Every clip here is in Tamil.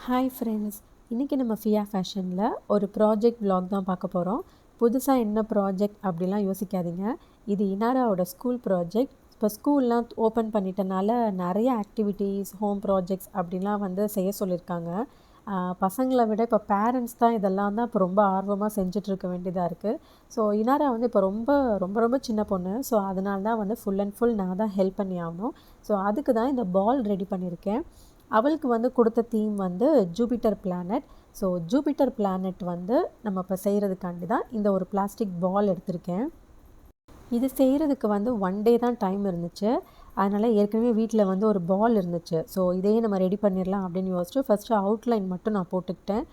ஹாய் ஃப்ரெண்ட்ஸ், இன்றைக்கி நம்ம ஃபியா ஃபேஷனில் ஒரு ப்ராஜெக்ட் vlog தான் பார்க்க போகிறோம். புதுசாக என்ன ப்ராஜெக்ட் அப்படிலாம் யோசிக்காதீங்க. இது இனாராவோட ஸ்கூல் ப்ராஜெக்ட். இப்போ ஸ்கூல்லாம் ஓப்பன் பண்ணிட்டனால நிறைய ஆக்டிவிட்டீஸ், ஹோம் ப்ராஜெக்ட்ஸ் அப்படிலாம் வந்து செய்ய சொல்லியிருக்காங்க. பசங்களை விட இப்போ பேரண்ட்ஸ் தான் இதெல்லாம் தான் இப்போ ரொம்ப ஆர்வமாக செஞ்சிட்ருக்க வேண்டியதாக இருக்குது. ஸோ இனாரா வந்து இப்போ ரொம்ப ரொம்ப ரொம்ப சின்ன பொண்ணு. ஸோ அதனால தான் வந்து ஃபுல் அண்ட் ஃபுல் நான் தான் ஹெல்ப் பண்ணி ஆகணும். ஸோ அதுக்கு தான் இந்த பால் ரெடி பண்ணியிருக்கேன். அவளுக்கு வந்து கொடுத்த தீம் வந்து Jupiter planet. So Jupiter planet வந்து நம்ம இப்போ செய்கிறதுக்காண்டி தான் இந்த ஒரு பிளாஸ்டிக் பால் எடுத்திருக்கேன். இது செய்கிறதுக்கு வந்து 1 டே தான் டைம் இருந்துச்சு. அதனால் ஏற்கனவே வீட்டில் வந்து ஒரு பால் இருந்துச்சு. ஸோ இதையே நம்ம ரெடி பண்ணிடலாம் அப்படின்னு யோசிச்சு ஃபஸ்ட்டு அவுட்லைன் மட்டும் நான் போட்டுக்கிட்டேன்.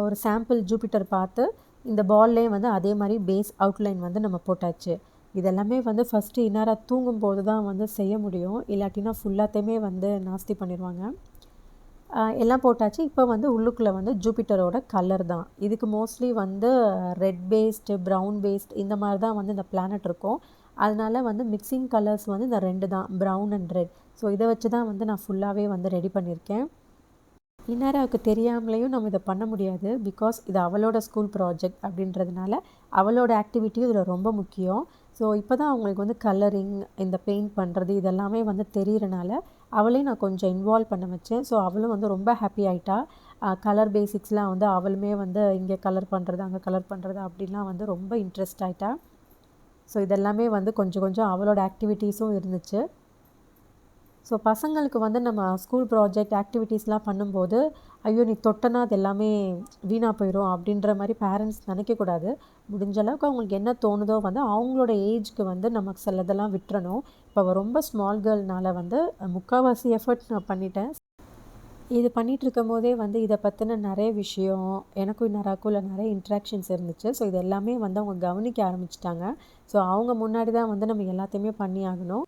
ஒரு சாம்பிள் ஜூபிட்டர் பார்த்து இந்த பால்லேயே வந்து அதே மாதிரி பேஸ் அவுட்லைன் வந்து நம்ம போட்டாச்சு. இதெல்லாமே வந்து ஃபஸ்ட்டு இனாரா தூங்கும்போது தான் வந்து செய்ய முடியும். இல்லாட்டினா ஃபுல்லாத்தையுமே வந்து நாஸ்தி பண்ணிடுவாங்க. எல்லாம் போட்டாச்சு. இப்போ வந்து உள்ளுக்குள்ளே வந்து ஜூபிட்டரோட கலர் தான். இதுக்கு மோஸ்ட்லி வந்து ரெட் பேஸ்டு, ப்ரௌன் பேஸ்ட் இந்த மாதிரி தான் வந்து இந்த பிளானட் இருக்கும். அதனால வந்து மிக்சிங் கலர்ஸ் வந்து இந்த 2 தான், ப்ரௌன் அண்ட் ரெட். ஸோ இதை வச்சு தான் வந்து நான் ஃபுல்லாகவே வந்து ரெடி பண்ணியிருக்கேன். இனாராவுக்கு தெரியாமலேயும் நம்ம இதை பண்ண முடியாது. பிகாஸ் இது அவளோட ஸ்கூல் ப்ராஜெக்ட் அப்படின்றதுனால அவளோட ஆக்டிவிட்டியும் இதில் ரொம்ப முக்கியம். ஸோ இப்போ தான் அவங்களுக்கு வந்து கலரிங், இந்த பெயிண்ட் பண்ணுறது இதெல்லாமே வந்து தெரியறனால அவளையும் நான் கொஞ்சம் இன்வால்வ் பண்ண வச்சேன். ஸோ அவளும் வந்து ரொம்ப ஹாப்பி ஆகிட்டா. கலர் பேசிக்ஸ்லாம் வந்து அவளுமே வந்து இங்கே கலர் பண்ணுறது, அங்கே கலர் பண்ணுறது அப்படிலாம் வந்து ரொம்ப இன்ட்ரெஸ்ட் ஆகிட்டா. ஸோ இதெல்லாமே வந்து கொஞ்சம் கொஞ்சம் அவளோட ஆக்டிவிட்டீஸும் இருந்துச்சு. ஸோ பசங்களுக்கு வந்து நம்ம ஸ்கூல் ப்ராஜெக்ட் ஆக்டிவிட்டீஸ்லாம் பண்ணும்போது, ஐயோ நீ தொட்டனா அது எல்லாமே வீணாக போயிடும் அப்படின்ற மாதிரி பேரண்ட்ஸ் நினைக்கக்கூடாது. முடிஞ்ச அளவுக்கு அவங்களுக்கு என்ன தோணுதோ வந்து அவங்களோட ஏஜ்க்கு வந்து நமக்கு சிலதெல்லாம் விட்டுறணும். இப்போ அவள் ரொம்ப ஸ்மால் கேர்ள்னால வந்து முக்கால்வாசி எஃபர்ட் நான் பண்ணிட்டேன். இது பண்ணிகிட்ருக்கும் போதே வந்து இதை பற்றின நிறைய விஷயம் எனக்கும் இனாராக்குள்ள நிறைய இன்ட்ராக்ஷன்ஸ் இருந்துச்சு. ஸோ இது எல்லாமே வந்து அவங்க கவனிக்க ஆரம்பிச்சிட்டாங்க. ஸோ அவங்க முன்னாடி தான் வந்து நம்ம எல்லாத்தையுமே பண்ணி ஆகணும்.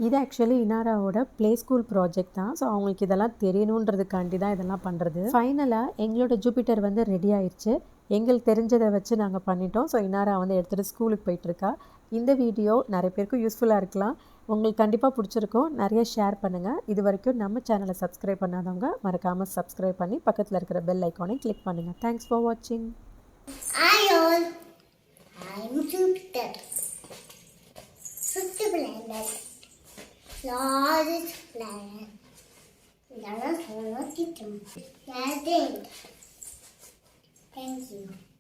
இது ஆக்சுவலி இனாராவோட ப்ளே ஸ்கூல் ப்ராஜெக்ட் தான். ஸோ அவங்களுக்கு இதெல்லாம் தெரியணுன்றதுக்காண்டி தான் இதெல்லாம் பண்ணுறது. ஃபைனலாக எங்களோட ஜூபிட்டர் வந்து ரெடி ஆயிடுச்சு. எங்களுக்கு தெரிஞ்சதை வச்சு நாங்கள் பண்ணிட்டோம். ஸோ இனாரா வந்து எடுத்துகிட்டு ஸ்கூலுக்கு போயிட்டுருக்கா. இந்த வீடியோ நிறைய பேருக்கு யூஸ்ஃபுல்லாக இருக்கலாம். உங்களுக்கு கண்டிப்பாக பிடிச்சிருக்கும். நிறைய ஷேர் பண்ணுங்கள். இது வரைக்கும் நம்ம சேனலை சப்ஸ்கிரைப் பண்ணாதவங்க மறக்காமல் சப்ஸ்கிரைப் பண்ணி பக்கத்தில் இருக்கிற பெல் ஐக்கானை கிளிக் பண்ணுங்கள். தேங்க்ஸ் ஃபார் வாட்சிங். Largest planet. Thank you.